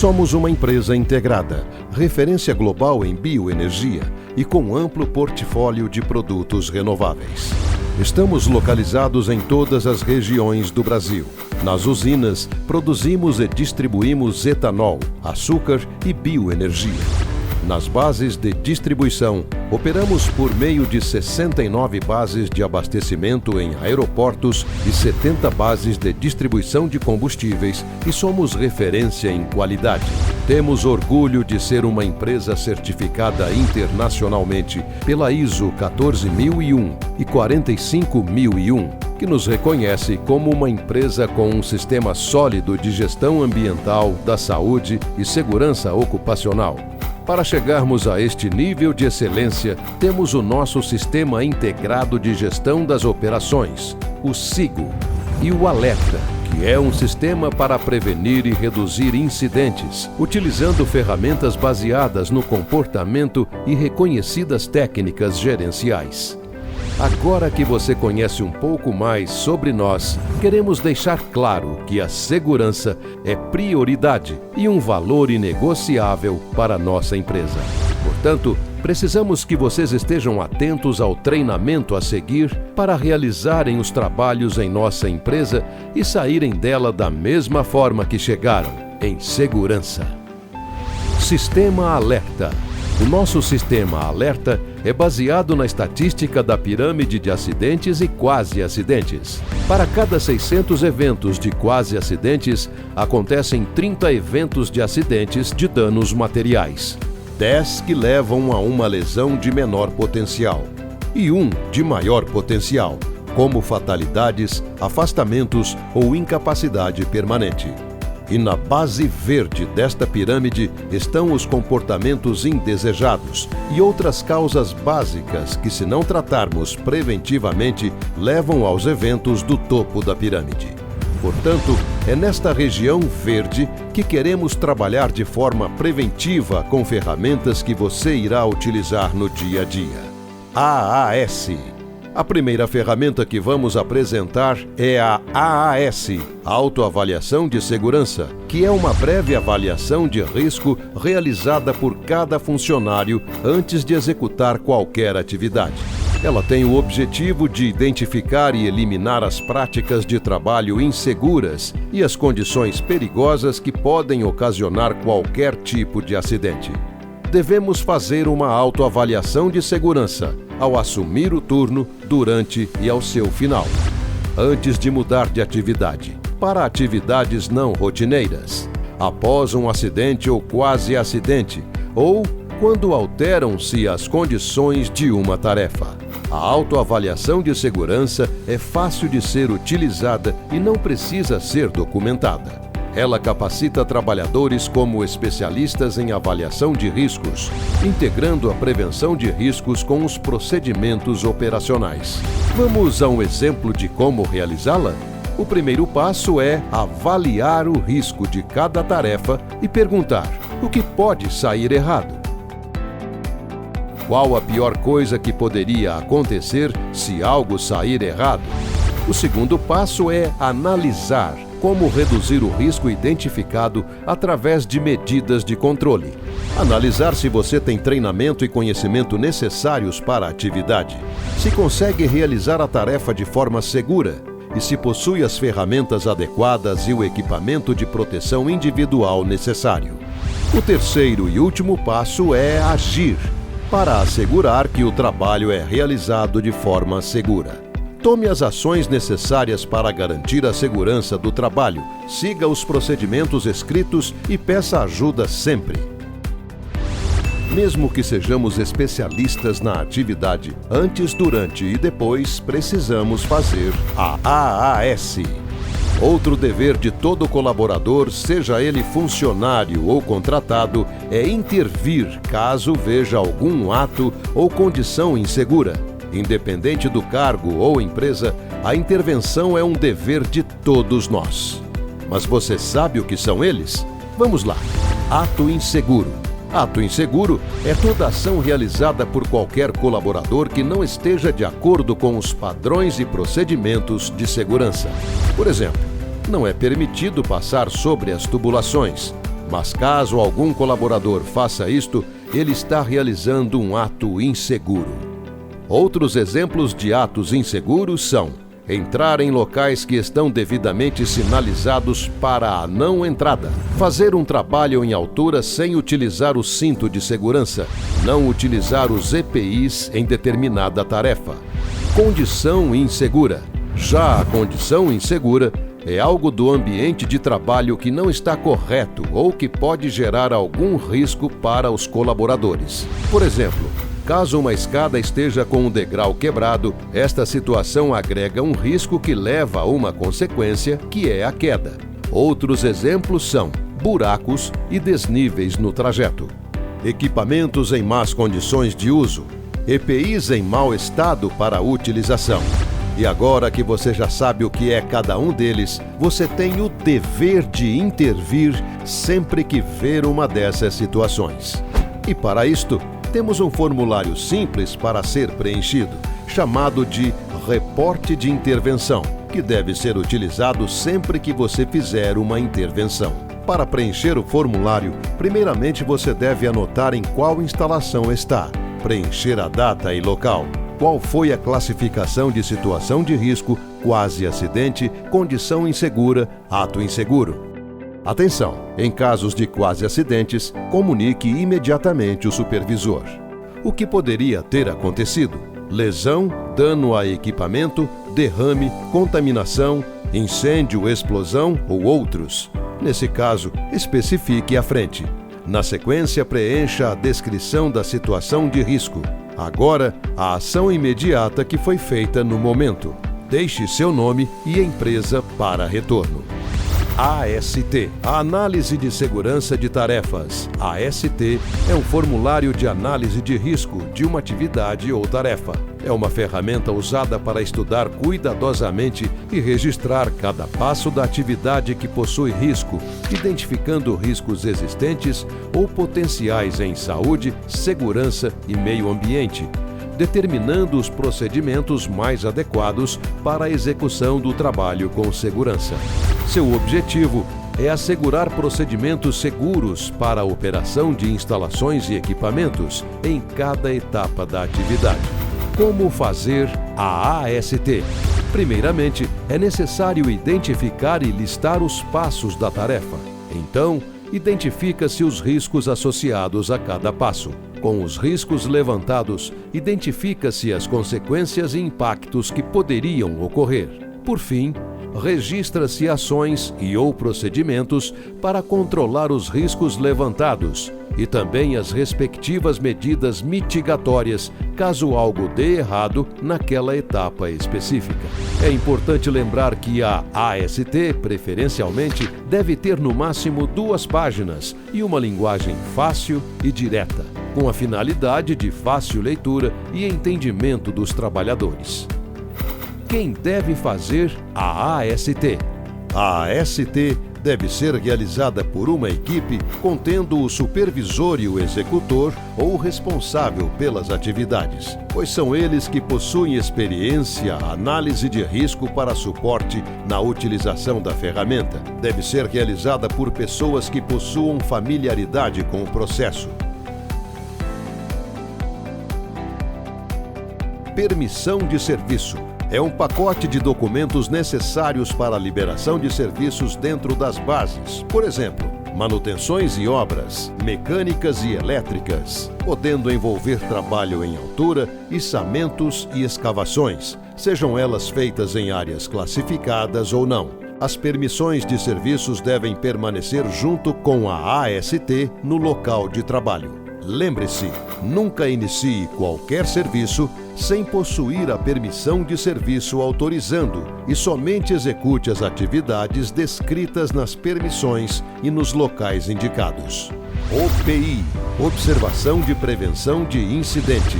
Somos uma empresa integrada, referência global em bioenergia e com amplo portfólio de produtos renováveis. Estamos localizados em todas as regiões do Brasil. Nas usinas, produzimos e distribuímos etanol, açúcar e bioenergia. Nas bases de distribuição, operamos por meio de 69 bases de abastecimento em aeroportos e 70 bases de distribuição de combustíveis e somos referência em qualidade. Temos orgulho de ser uma empresa certificada internacionalmente pela ISO 14001 e 45001, que nos reconhece como uma empresa com um sistema sólido de gestão ambiental, da saúde e segurança ocupacional. Para chegarmos a este nível de excelência, temos o nosso Sistema Integrado de Gestão das Operações, o SIGO, e o Alerta, que é um sistema para prevenir e reduzir incidentes, utilizando ferramentas baseadas no comportamento e reconhecidas técnicas gerenciais. Agora que você conhece um pouco mais sobre nós, queremos deixar claro que a segurança é prioridade e um valor inegociável para nossa empresa. Portanto, precisamos que vocês estejam atentos ao treinamento a seguir para realizarem os trabalhos em nossa empresa e saírem dela da mesma forma que chegaram, em segurança. Sistema Alerta. O nosso Sistema Alerta é baseado na estatística da pirâmide de acidentes e quase-acidentes. Para cada 600 eventos de quase-acidentes, acontecem 30 eventos de acidentes de danos materiais, 10 que levam a uma lesão de menor potencial e 1 de maior potencial, como fatalidades, afastamentos ou incapacidade permanente. E na base verde desta pirâmide estão os comportamentos indesejados e outras causas básicas que, se não tratarmos preventivamente, levam aos eventos do topo da pirâmide. Portanto, é nesta região verde que queremos trabalhar de forma preventiva com ferramentas que você irá utilizar no dia a dia. AAS. A primeira ferramenta que vamos apresentar é a AAS, Autoavaliação de Segurança, que é uma breve avaliação de risco realizada por cada funcionário antes de executar qualquer atividade. Ela tem o objetivo de identificar e eliminar as práticas de trabalho inseguras e as condições perigosas que podem ocasionar qualquer tipo de acidente. Devemos fazer uma autoavaliação de segurança ao assumir o turno, durante e ao seu final, antes de mudar de atividade, para atividades não rotineiras, após um acidente ou quase-acidente, ou quando alteram-se as condições de uma tarefa. A autoavaliação de segurança é fácil de ser utilizada e não precisa ser documentada. Ela capacita trabalhadores como especialistas em avaliação de riscos, integrando a prevenção de riscos com os procedimentos operacionais. Vamos a um exemplo de como realizá-la? O primeiro passo é avaliar o risco de cada tarefa e perguntar: o que pode sair errado? Qual a pior coisa que poderia acontecer se algo sair errado? O segundo passo é analisar como reduzir o risco identificado através de medidas de controle. Analisar se você tem treinamento e conhecimento necessários para a atividade, se consegue realizar a tarefa de forma segura e se possui as ferramentas adequadas e o equipamento de proteção individual necessário. O terceiro e último passo é agir, para assegurar que o trabalho é realizado de forma segura. Tome as ações necessárias para garantir a segurança do trabalho, siga os procedimentos escritos e peça ajuda sempre. Mesmo que sejamos especialistas na atividade, antes, durante e depois, precisamos fazer a AAS. Outro dever de todo colaborador, seja ele funcionário ou contratado, é intervir caso veja algum ato ou condição insegura. Independente do cargo ou empresa, a intervenção é um dever de todos nós. Mas você sabe o que são eles? Vamos lá. Ato inseguro. Ato inseguro é toda ação realizada por qualquer colaborador que não esteja de acordo com os padrões e procedimentos de segurança. Por exemplo, não é permitido passar sobre as tubulações, Mas caso algum colaborador faça isto, ele está realizando um ato inseguro. Outros exemplos de atos inseguros são: entrar em locais que estão devidamente sinalizados para a não entrada, fazer um trabalho em altura sem utilizar o cinto de segurança, não utilizar os EPIs em determinada tarefa. Condição insegura. Já a condição insegura é algo do ambiente de trabalho que não está correto ou que pode gerar algum risco para os colaboradores. Por exemplo, caso uma escada esteja com um degrau quebrado, esta situação agrega um risco que leva a uma consequência, que é a queda. Outros exemplos são buracos e desníveis no trajeto. Equipamentos em más condições de uso. EPIs em mau estado para utilização. E agora que você já sabe o que é cada um deles, você tem o dever de intervir sempre que ver uma dessas situações. E para isto, temos um formulário simples para ser preenchido, chamado de reporte de intervenção, que deve ser utilizado sempre que você fizer uma intervenção. Para preencher o formulário, primeiramente você deve anotar em qual instalação está, preencher a data e local, qual foi a classificação de situação de risco, quase acidente, condição insegura, ato inseguro. Atenção! Em casos de quase acidentes, comunique imediatamente o supervisor. O que poderia ter acontecido? Lesão, dano a equipamento, derrame, contaminação, incêndio, explosão ou outros. Nesse caso, especifique à frente. Na sequência, preencha a descrição da situação de risco. Agora, a ação imediata que foi feita no momento. Deixe seu nome e empresa para retorno. AST, a Análise de Segurança de Tarefas. AST é um formulário de análise de risco de uma atividade ou tarefa. É uma ferramenta usada para estudar cuidadosamente e registrar cada passo da atividade que possui risco, identificando riscos existentes ou potenciais em saúde, segurança e meio ambiente, determinando os procedimentos mais adequados para a execução do trabalho com segurança. Seu objetivo é assegurar procedimentos seguros para a operação de instalações e equipamentos em cada etapa da atividade. Como fazer a AST? Primeiramente, é necessário identificar e listar os passos da tarefa. Então, identifica-se os riscos associados a cada passo. Com os riscos levantados, identifica-se as consequências e impactos que poderiam ocorrer. Por fim, registra-se ações e/ou procedimentos para controlar os riscos levantados e também as respectivas medidas mitigatórias, caso algo dê errado naquela etapa específica. É importante lembrar que a AST, preferencialmente, deve ter no máximo 2 páginas e uma linguagem fácil e direta, com a finalidade de fácil leitura e entendimento dos trabalhadores. Quem deve fazer a AST? A AST deve ser realizada por uma equipe contendo o supervisor e o executor ou responsável pelas atividades, pois são eles que possuem experiência, análise de risco para suporte na utilização da ferramenta. Deve ser realizada por pessoas que possuam familiaridade com o processo. Permissão de serviço. É um pacote de documentos necessários para a liberação de serviços dentro das bases. Por exemplo, manutenções e obras, mecânicas e elétricas, podendo envolver trabalho em altura, içamentos e escavações, sejam elas feitas em áreas classificadas ou não. As permissões de serviços devem permanecer junto com a AST no local de trabalho. Lembre-se, nunca inicie qualquer serviço sem possuir a permissão de serviço autorizando e somente execute as atividades descritas nas permissões e nos locais indicados. OPI, Observação de Prevenção de Incidente.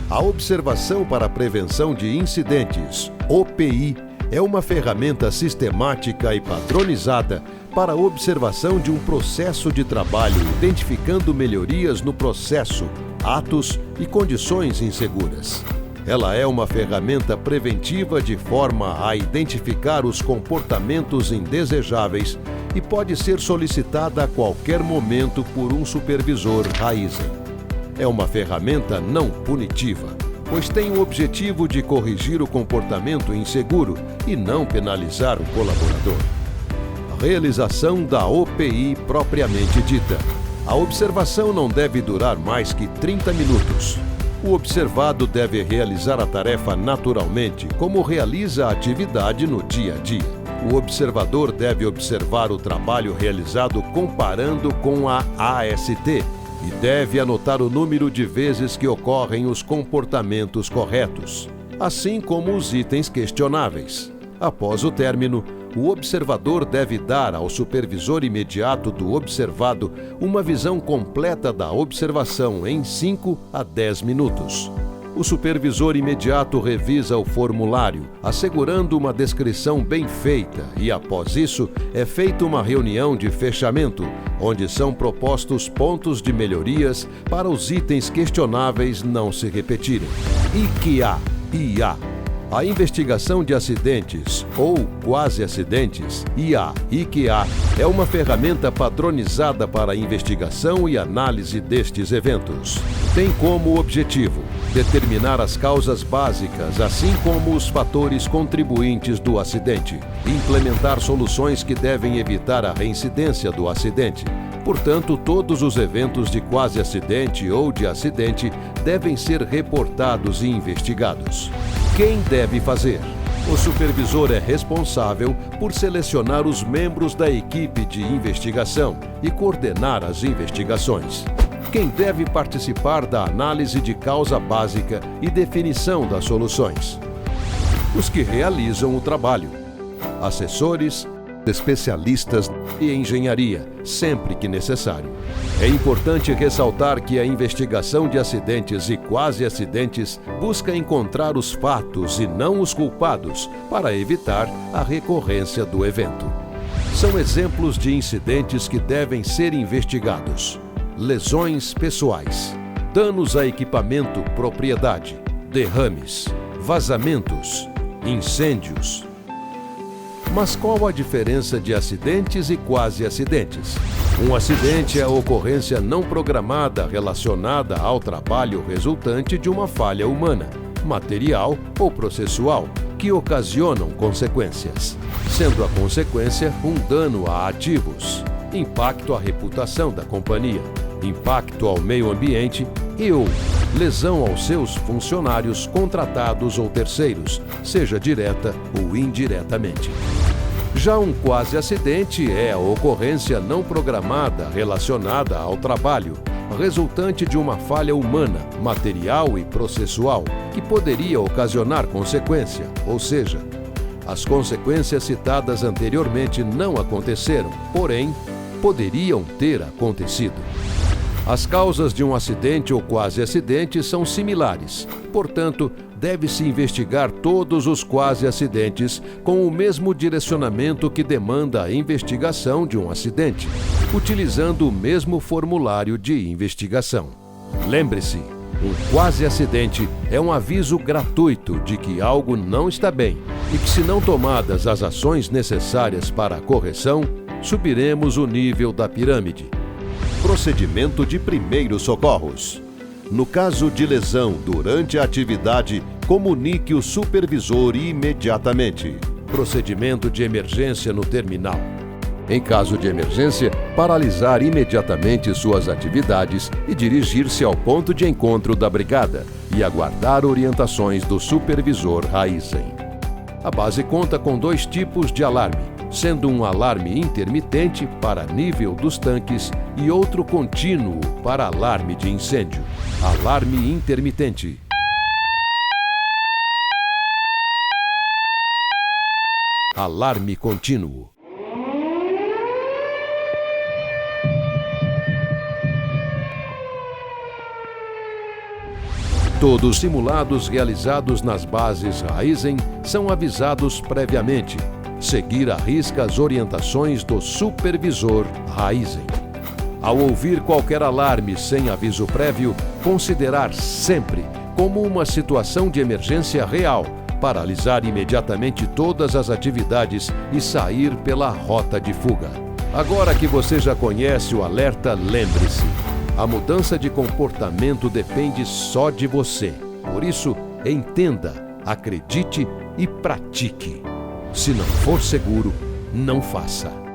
A Observação para a Prevenção de Incidentes, OPI, é uma ferramenta sistemática e padronizada para a observação de um processo de trabalho, identificando melhorias no processo, atos e condições inseguras. Ela é uma ferramenta preventiva de forma a identificar os comportamentos indesejáveis e pode ser solicitada a qualquer momento por um supervisor Raizen. É uma ferramenta não punitiva, pois tem o objetivo de corrigir o comportamento inseguro e não penalizar o colaborador. Realização da OPI propriamente dita. A observação não deve durar mais que 30 minutos. O observado deve realizar a tarefa naturalmente, como realiza a atividade no dia a dia. O observador deve observar o trabalho realizado comparando com a AST e deve anotar o número de vezes que ocorrem os comportamentos corretos, assim como os itens questionáveis. Após o término, o observador deve dar ao supervisor imediato do observado uma visão completa da observação em 5 a 10 minutos. O supervisor imediato revisa o formulário, assegurando uma descrição bem feita e, após isso, é feita uma reunião de fechamento, onde são propostos pontos de melhorias para os itens questionáveis não se repetirem. IA. A investigação de acidentes ou quase acidentes, IQA, é uma ferramenta padronizada para a investigação e análise destes eventos. Tem como objetivo determinar as causas básicas, assim como os fatores contribuintes do acidente, implementar soluções que devem evitar a reincidência do acidente. Portanto, todos os eventos de quase acidente ou de acidente devem ser reportados e investigados. Quem deve fazer? O supervisor é responsável por selecionar os membros da equipe de investigação e coordenar as investigações. Quem deve participar da análise de causa básica e definição das soluções? Os que realizam o trabalho. Assessores, especialistas e engenharia, sempre que necessário. É importante ressaltar que a investigação de acidentes e quase acidentes busca encontrar os fatos e não os culpados para evitar a recorrência do evento. São exemplos de incidentes que devem ser investigados: lesões pessoais, danos a equipamento, propriedade, derrames, vazamentos, incêndios. Mas qual a diferença de acidentes e quase acidentes? Um acidente é a ocorrência não programada relacionada ao trabalho resultante de uma falha humana, material ou processual, que ocasionam consequências, sendo a consequência um dano a ativos, impacto à reputação da companhia, impacto ao meio ambiente ou lesão aos seus funcionários contratados ou terceiros, seja direta ou indiretamente. Já um quase acidente é a ocorrência não programada relacionada ao trabalho, resultante de uma falha humana, material e processual, que poderia ocasionar consequência, ou seja, as consequências citadas anteriormente não aconteceram, porém, poderiam ter acontecido. As causas de um acidente ou quase acidente são similares, portanto, deve-se investigar todos os quase acidentes com o mesmo direcionamento que demanda a investigação de um acidente, utilizando o mesmo formulário de investigação. Lembre-se, um quase acidente é um aviso gratuito de que algo não está bem e que, se não tomadas as ações necessárias para a correção, subiremos o nível da pirâmide. Procedimento de primeiros socorros. No caso de lesão durante a atividade, comunique o supervisor imediatamente. Procedimento de emergência no terminal. Em caso de emergência, paralisar imediatamente suas atividades e dirigir-se ao ponto de encontro da brigada e aguardar orientações do supervisor Raizen. A base conta com 2 tipos de alarme, sendo um alarme intermitente para nível dos tanques e outro contínuo para alarme de incêndio. Alarme intermitente. Alarme contínuo. Todos os simulados realizados nas bases Raizen são avisados previamente. Seguir à risca as orientações do supervisor Raizen. Ao ouvir qualquer alarme sem aviso prévio, considerar sempre como uma situação de emergência real, paralisar imediatamente todas as atividades e sair pela rota de fuga. Agora que você já conhece o alerta, lembre-se: a mudança de comportamento depende só de você. Por isso, entenda, acredite e pratique. Se não for seguro, não faça.